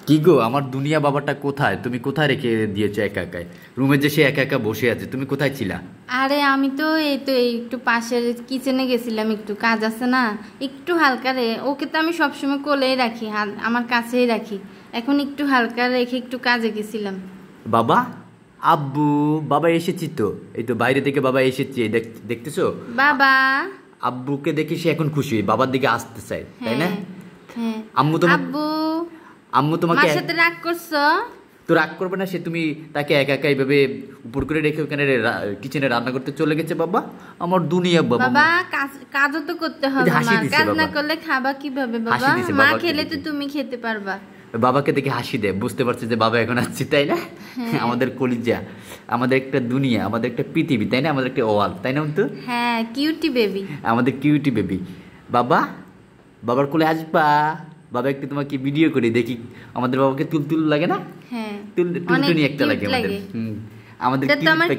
কি গো, আমার দুনিয়া বাবাটা কোথায়? তুমি কোথায় রেখে দিয়েছো একা একাই? রুমে যে সে একা একা বসে আছে, তুমি কোথায় ছিলা? আরে আমি তো এই একটু পাশের কিচেনে গেছিলাম, একটু কাজ আছে না, একটু হালকা রে। ওকে তো আমি সবসময় কোলেই রাখি, আমার কাছেই রাখি। এখন একটু হালকা রেখে একটু কাজে গেছিলাম। বাবা, আব্বু, বাবা এসেছি তো, এই তো বাইরে থেকে বাবা এসেছি, দেখতেছো? বাবা। আব্বুকে দেখে সে এখন খুশি, বাবার দিকে আসতে চায়, তাই না? হ্যাঁ। আব্বু, আম্মু তোমাকে মার সাথে রাগ করছো? তো রাগ করবে না, সে তুমি তাকে একা একা এইভাবে উপর করে রেখে ওখানে কিচেনে রান্না করতে চলে গেছে। বাবা, আমার দুনিয়া বাবা। বাবা কাজও তো করতে হবে, কাজ না করলে খাবা কিভাবে বাবা? মা খেলে তো তুমি খেতে পারবা। বাবাকে দেখে হাসি দেয়, বুঝতে পারছে যে বাবা এখন আসছে, তাই না? আমাদের কলিজা, আমাদের একটা দুনিয়া, আমাদের একটা পৃথিবী, তাই না? আমাদের একটা ওয়াল, তাই না? তো হ্যাঁ, কিউটি বেবি, আমাদের কিউটি বেবি। বাবা, বাবার কোলে আসবা? বাবা একটু তোমাকে ভিডিও করে দেখি। আমাদের বাবাকে তুল লাগে না? হ্যাঁ, টুনটুনি একটা লাগে আমাদের। আমাদের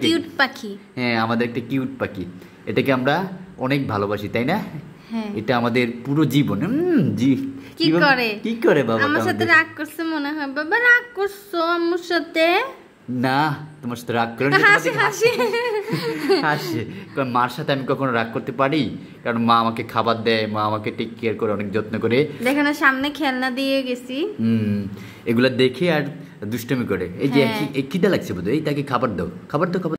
কিউট পাখি। হ্যাঁ, আমাদের একটা কিউট পাখি। এটাকে আমরা অনেক ভালোবাসি, তাই না? এটা আমাদের পুরো জীবন। কি করে বাবা আমার সাথে রাগ করছে মনে হয়? বাবা রাগ করছো আম্মুর সাথে? না, তোমার সাথে রাগ করে হাসে। কারণ মার সাথে আমি কখনো রাগ করতে পারি? কারণ মা আমাকে খাবার দেয়, মা আমাকে টেক কেয়ার করে, অনেক যত্ন করে। দেখো না, সামনে খেলনা দিয়ে গেছি। এগুলা দেখে আর দুষ্টুমি করে। এই যে খিদে লাগছে বোধহয়, এই তাকে খাবার দাও, খাবার দাও।